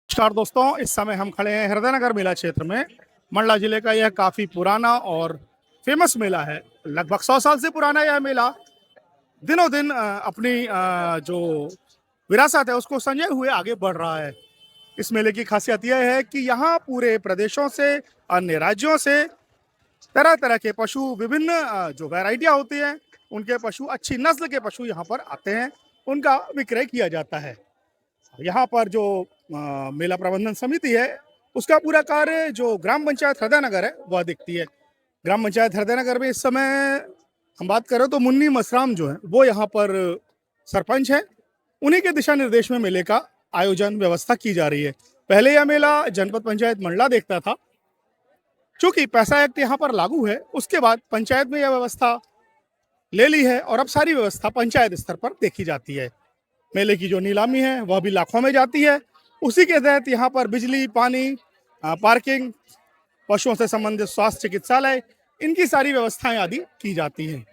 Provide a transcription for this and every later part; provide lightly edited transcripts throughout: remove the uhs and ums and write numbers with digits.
नमस्कार दोस्तों, इस समय हम खड़े हैं हृदयनगर मेला क्षेत्र में। मंडला जिले का यह काफी पुराना और फेमस मेला है। लगभग 100 साल से पुराना यह मेला दिनों दिन अपनी जो विरासत है उसको संजोए हुए आगे बढ़ रहा है। इस मेले की खासियत यह है कि यहाँ पूरे प्रदेशों से, अन्य राज्यों से तरह तरह के पशु, विभिन्न जो वैरायटियां होती हैं उनके पशु, अच्छी नस्ल के पशु यहाँ पर आते हैं, उनका विक्रय किया जाता है। यहाँ पर जो मेला प्रबंधन समिति है उसका पूरा कार्य जो ग्राम पंचायत हृदयनगर है वह देखती है। ग्राम पंचायत हृदयनगर में इस समय हम बात करें तो मुन्नी मसराम जो है वो यहाँ पर सरपंच है। उन्हीं के दिशा निर्देश में मेले का आयोजन व्यवस्था की जा रही है। पहले यह मेला जनपद पंचायत मंडला देखता था। चूंकि पैसा एक्ट यहाँ पर लागू है, उसके बाद पंचायत में यह व्यवस्था ले ली है और अब सारी व्यवस्था पंचायत स्तर पर देखी जाती है। मेले की जो नीलामी है वह भी लाखों में जाती है। उसी के तहत यहाँ पर बिजली, पानी, पार्किंग, पशुओं से संबंधित स्वास्थ्य चिकित्सालय, इनकी सारी व्यवस्थाएं आदि की जाती हैं।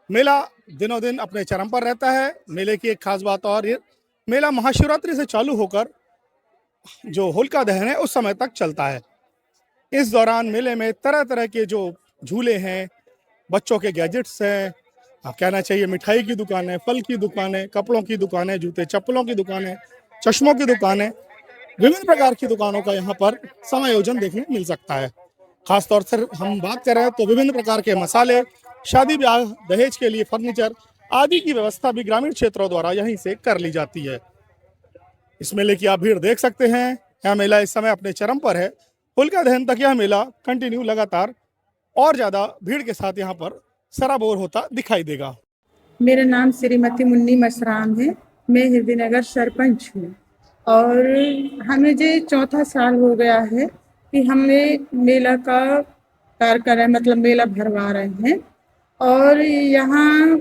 मेला दिनों दिन अपने चरम पर रहता है। मेले की एक खास बात और, ये मेला महाशिवरात्रि से चालू होकर जो होलिका दहन है उस समय तक चलता है। इस दौरान मेले में तरह तरह के जो झूले हैं, बच्चों के गैजेट्स हैं, कहना चाहिए मिठाई की दुकानें, फल की दुकानें, कपड़ों की दुकानें, जूते चप्पलों की दुकानें, चश्मों की दुकानें, विभिन्न प्रकार की दुकानों का यहाँ पर समायोजन देखने मिल सकता है। खासतौर से हम बात कर रहे हैं तो विभिन्न प्रकार के मसाले, शादी ब्याह, दहेज के लिए फर्नीचर आदि की व्यवस्था भी ग्रामीण क्षेत्रों द्वारा यहीं से कर ली जाती है। इस मेले की आप भीड़ देख सकते हैं। यह मेला इस समय अपने चरम पर है। होलिका दहन तक यह मेला कंटिन्यू, लगातार और ज्यादा भीड़ के साथ यहाँ पर सराबोर होता दिखाई देगा। मेरा नाम श्रीमती मुन्नी मसराम है। मैं हृदयनगर सरपंच हूँ और हमें जो चौथा साल हो गया है कि हमने मेला का कार्य कर रहे हैं, मतलब मेला भरवा रहे हैं। और यहाँ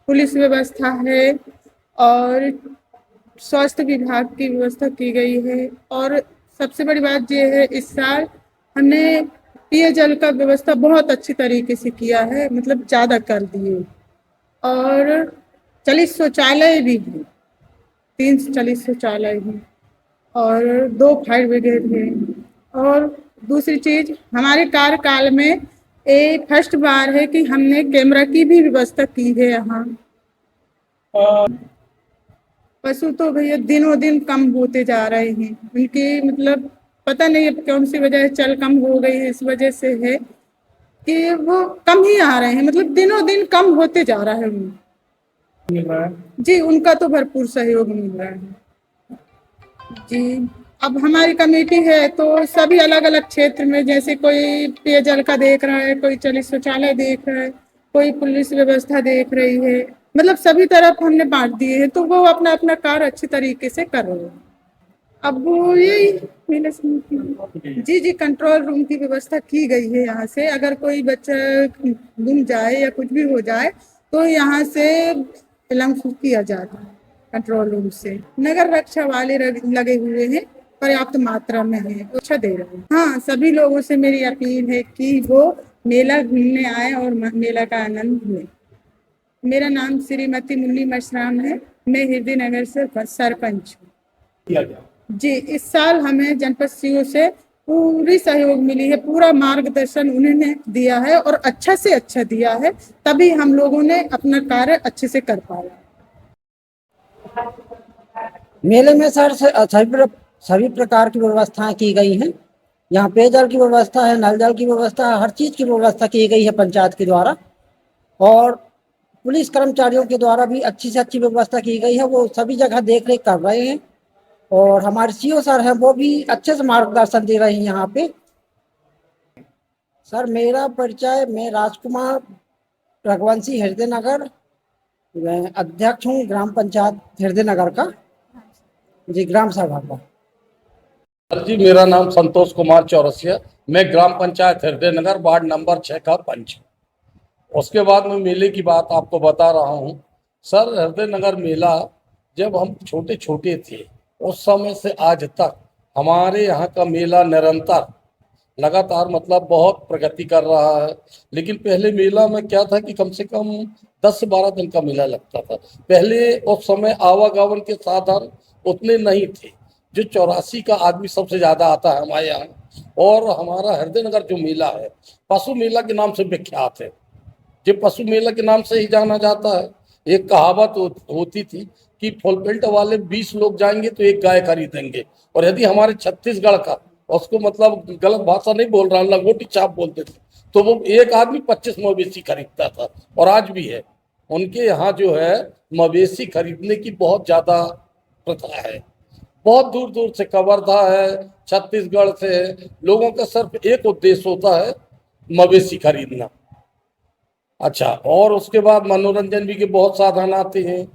पुलिस व्यवस्था है और स्वास्थ्य विभाग की व्यवस्था की गई है। और सबसे बड़ी बात ये है, इस साल हमने पेयजल का व्यवस्था बहुत अच्छी तरीके से किया है, मतलब ज़्यादा कर दिए। और चलित शौचालय भी है, 3 चलित शौचालय हैं और 2 फायर ब्रिगेड हैं। और दूसरी चीज, हमारे कार्यकाल में ये फर्स्ट बार है कि हमने कैमरा की भी व्यवस्था की है यहाँ। पशु तो भैया दिनों दिन कम होते जा रहे हैं। उनकी मतलब पता नहीं अब कौन सी वजह चल कम हो गई है, इस वजह से है कि वो कम ही आ रहे हैं, मतलब दिनों दिन कम होते जा रहा है। मिल रहा है जी, उनका तो भरपूर सहयोग मिल रहा है जी। अब हमारी कमेटी है तो सभी अलग अलग क्षेत्र में, जैसे कोई पेयजल का देख रहा है, कोई चलित शौचालय देख रहा है, कोई पुलिस व्यवस्था देख रही है, मतलब सभी तरफ हमने बांट दिए हैं, तो वो अपना अपना कार्य अच्छी तरीके से कर रहे हैं। अब वो यही जी कंट्रोल रूम की व्यवस्था की गई है। यहाँ से अगर कोई बच्चा गुम जाए या कुछ भी हो जाए तो यहाँ से अलाउंस किया जाता है कंट्रोल रूम से। नगर रक्षा वाले लगे हुए हैं, पर्याप्त मात्रा में है, अच्छा दे रहे हैं। हाँ, सभी लोगों से मेरी अपील है कि वो मेला घूमने आए और मेला का आनंद लें। मेरा नाम श्रीमती मुन्नी मशराम है। मैं हृदयनगर से सरपंच हूँ जी। इस साल हमें जनपद सीओ से पूरी सहयोग मिली है, पूरा मार्गदर्शन उन्होंने दिया है और अच्छा से अच्छा दिया है, तभी हम लोगों ने अपना कार्य अच्छे से कर पाया। मेले में सर सभी प्रकार की व्यवस्थाएं की गई हैं। यहाँ पेयजल की व्यवस्था है, नल जल की व्यवस्था है, हर चीज़ की व्यवस्था की गई है पंचायत के द्वारा। और पुलिस कर्मचारियों के द्वारा भी अच्छी से अच्छी व्यवस्था की गई है, वो सभी जगह देख रेख कर रहे हैं। और हमारे सीओ सर हैं, वो भी अच्छे से मार्गदर्शन दे रहे हैं यहाँ पे। सर मेरा परिचय, मैं राजकुमार रघुवंशी, हृदयनगर, मैं अध्यक्ष हूँ ग्राम पंचायत हृदयनगर का जी, ग्राम सभा का। जी मेरा नाम संतोष कुमार चौरसिया, मैं ग्राम पंचायत हृदयनगर वार्ड नंबर 6 का पंच। उसके बाद में मेले की बात आपको बता रहा हूँ। सर हृदयनगर मेला जब हम छोटे छोटे थे उस समय से आज तक हमारे यहाँ का मेला निरंतर लगातार मतलब बहुत प्रगति कर रहा है। लेकिन पहले मेला में क्या था कि कम से कम 10 से 12 दिन का मेला लगता था। पहले उस समय आवागमन के साधन उतने नहीं थे, जो 84 का आदमी सबसे ज्यादा आता है हमारे यहाँ। और हमारा हृदय नगर जो मेला है पशु मेला के नाम से विख्यात है, जो पशु मेला के नाम से ही जाना जाता है। एक कहावत होती थी कि फुलपेंट वाले 20 लोग जाएंगे तो एक गाय खरीदेंगे, और यदि हमारे छत्तीसगढ़ का, उसको मतलब गलत भाषा नहीं बोल रहा, लंगोटी छाप बोलते थे, तो वो एक आदमी 25 मवेशी खरीदता था, और आज भी है। उनके यहाँ जो है मवेशी खरीदने की बहुत ज्यादा प्रथा है। बहुत दूर दूर से कवर्धा है, छत्तीसगढ़ से लोगों का सिर्फ एक उद्देश्य होता है, मवेशी खरीदना। अच्छा, और उसके बाद मनोरंजन भी के बहुत साधन आते हैं,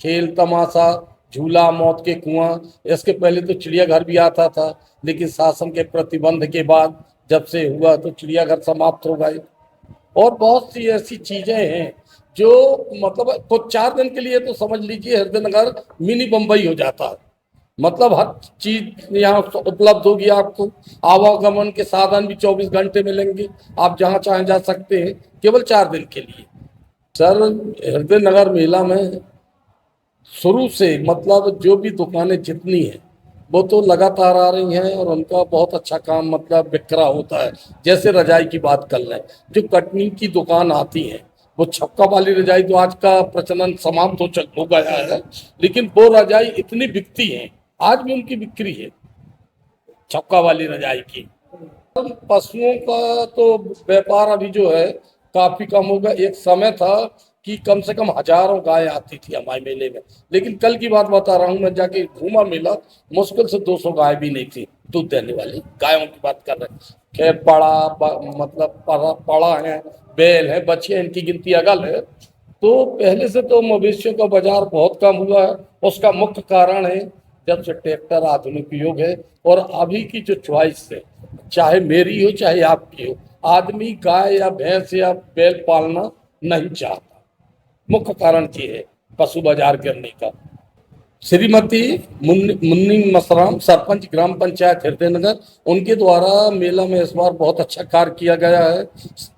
खेल तमाशा, झूला, मौत के कुआं। इसके पहले तो चिड़ियाघर भी आता था, लेकिन शासन के प्रतिबंध के बाद जब से हुआ तो चिड़ियाघर समाप्त हो गए। और बहुत सी ऐसी चीजें हैं जो मतलब कुछ 4 दिन के लिए तो समझ लीजिए हृदय नगर मिनी बम्बई हो जाता है। मतलब हर चीज यहाँ उपलब्ध होगी आपको, आवागमन के साधन भी 24 घंटे मिलेंगे, आप जहाँ चाहें जा सकते हैं केवल 4 दिन के लिए। सर, हृदय नगर मेला में शुरू से मतलब जो भी दुकानें जितनी हैं वो तो लगातार आ रही हैं, और उनका बहुत अच्छा काम मतलब बिक्रा होता है। जैसे रजाई की बात कर लें, जो कटनी की दुकान आती है, वो छक्का वाली रजाई तो आज का प्रचलन समाप्त हो गया है, लेकिन वो रजाई इतनी बिकती है, आज भी उनकी बिक्री है छक्का वाली रजाई की। पशुओं का तो व्यापार अभी जो है काफी कम हो गया। एक समय था कि कम से कम हजारों गाय आती थी हमारे मेले में, लेकिन कल की बात बता रहा हूँ, मैं जाके घूमा मेला, मुश्किल से 200 गाय भी नहीं थी, दूध देने वाली गायों की बात कर रहे हैं। खैर मतलब पड़ा है, बैल है, बच्चे, इनकी गिनती अगल है। तो पहले से तो मवेशियों का बाजार बहुत कम हुआ है। उसका मुख्य कारण है जब से ट्रैक्टर आधुनिक युग है, और अभी की जो चॉइस है, चाहे मेरी हो चाहे आपकी हो, आदमी गाय या भैंस या बैल पालना नहीं चाहता। मुख्य कारण ये है पशु बाजार करने का। श्रीमती मुन्नी मसराम, सरपंच ग्राम पंचायत हृदय नगर, उनके द्वारा मेला में इस बार बहुत अच्छा कार्य किया गया है।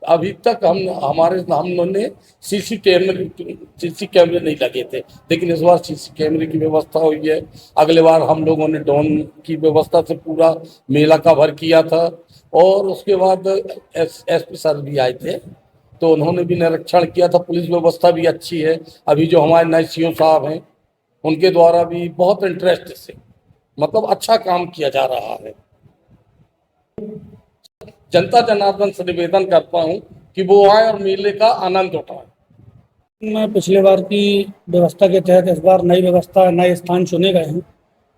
अभी तक हम लोगों ने सीसी कैमरे नहीं लगे थे, लेकिन इस बार सीसी कैमरे की व्यवस्था हुई है। अगले बार हम लोगों ने ड्रोन की व्यवस्था से पूरा मेला कवर किया था, और उसके बाद एसपी सर भी आए थे, तो उन्होंने भी निरीक्षण किया था। पुलिस व्यवस्था भी अच्छी है। अभी जो हमारे नए सीओ साहब हैं, उनके द्वारा भी बहुत इंटरेस्ट से मतलब अच्छा काम किया जा रहा है। जनता जनार्दन से निवेदन करता हूं कि वो आए और मेले का आनंद उठाएं। मैं पिछले बार की व्यवस्था के तहत इस बार नई व्यवस्था, नए स्थान चुने गए हैं,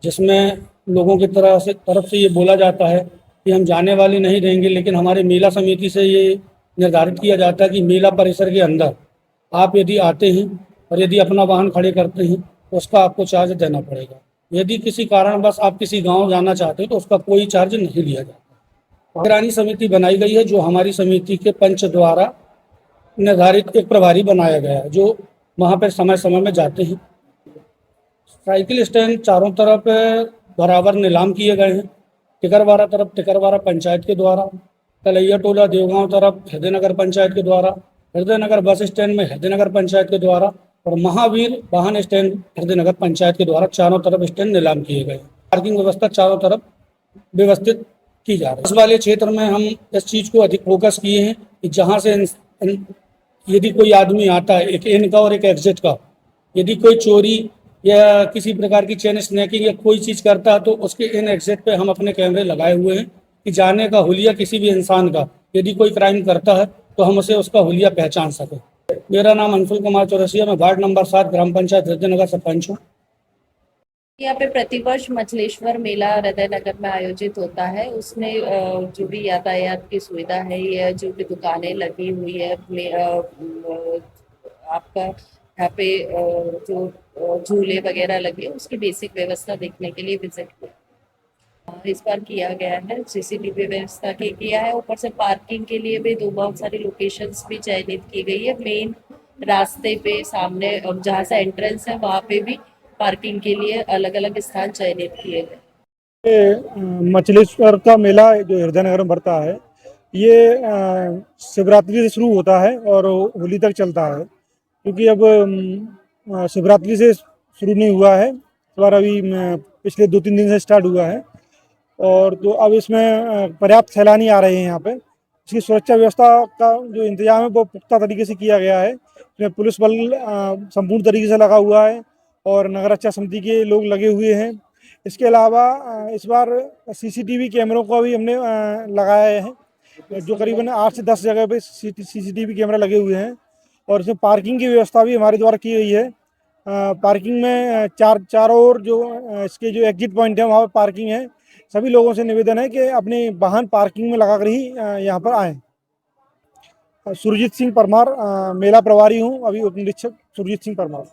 जिसमें लोगों की तरफ से ये बोला जाता है कि हम जाने वाले नहीं रहेंगे, लेकिन हमारे मेला समिति से ये निर्धारित किया जाता है कि मेला परिसर के अंदर आप यदि आते हैं और यदि अपना वाहन खड़े करते हैं तो उसका आपको चार्ज देना पड़ेगा। यदि किसी कारणवश आप किसी गांव जाना चाहते हैं तो उसका कोई चार्ज नहीं लिया जाता। निगरानी समिति बनाई गई है, जो हमारी समिति के पंच द्वारा निर्धारित एक प्रभारी बनाया गया है, जो वहाँ पर समय समय में जाते हैं। साइकिल स्टैंड चारों तरफ बराबर नीलाम किए गए हैं। टिकरवारा तरफ टिकरवारा पंचायत के द्वारा, तलैया टोला देवगांव तरफ हृदय नगर पंचायत के द्वारा, हृदय नगर बस स्टैंड में हृदय नगर पंचायत के द्वारा, और महावीर वाहन स्टैंड हृदय नगर पंचायत के द्वारा चारों तरफ स्टैंड नीलाम किए गए। पार्किंग व्यवस्था चारों तरफ व्यवस्थित की जा रही है। इस वाले क्षेत्र में हम इस चीज़ को अधिक फोकस किए हैं कि जहाँ से यदि कोई आदमी आता है, एक इन का और एक एग्जिट का, यदि कोई चोरी या किसी प्रकार की चेन स्नैकिंग या कोई चीज़ करता है तो उसके इन एग्जिट पे हम अपने कैमरे लगाए हुए हैं कि जाने का हुलिया किसी भी इंसान का यदि कोई क्राइम करता है तो हम उसे उसका हुलिया पहचान सकें। मेरा नाम अंशुल कुमार चौरसिया, मैं वार्ड नंबर 7 ग्राम पंचायत हृदय नगर सरपंच हूँ। यहाँ पे प्रतिवर्ष मछलेश्वर मेला हृदय नगर में आयोजित होता है। उसमें जो भी यातायात की सुविधा है या जो भी दुकानें लगी हुई है, आपका यहाँ पे जो झूले वगैरह लगे, उसकी बेसिक व्यवस्था देखने के लिए विजिट किया। इस बार किया गया है, सीसीटीवी व्यवस्था किया है। ऊपर से पार्किंग के लिए भी बहुत सारी लोकेशंस भी चयनित की गई है। मेन रास्ते पे सामने जहाँ से एंट्रेंस है वहाँ पे भी पार्किंग के लिए अलग अलग स्थान चयनित किए गए। मछलेश्वर का मेला जो हृदय नगर में बढ़ता है, ये शिवरात्रि से शुरू होता है और होली तक चलता है। क्योंकि अब शिवरात्रि से शुरू नहीं हुआ है, इस बार अभी पिछले 2-3 दिन से स्टार्ट हुआ है। और तो अब इसमें पर्याप्त सैलानी आ रहे हैं यहाँ पे। इसकी सुरक्षा व्यवस्था का जो इंतजाम है वो पुख्ता तरीके से किया गया है। इसमें पुलिस बल संपूर्ण तरीके से लगा हुआ है और नगर रक्षा समिति के लोग लगे हुए हैं। इसके अलावा इस बार सीसीटीवी कैमरों का भी हमने लगाया है, जो करीबन 8 से 10 जगह पे सीसीटीवी कैमरा लगे हुए हैं। और इसमें पार्किंग की व्यवस्था भी हमारे द्वारा की गई है। पार्किंग में चारों ओर जो इसके जो एग्जिट पॉइंट है वहाँ पर पार्किंग है। सभी लोगों से निवेदन है कि अपने वाहन पार्किंग में लगाकर ही यहाँ पर आएँ। सुरजीत सिंह परमार, मेला प्रभारी हूँ, अभी उप निरीक्षक सुरजीत सिंह परमार।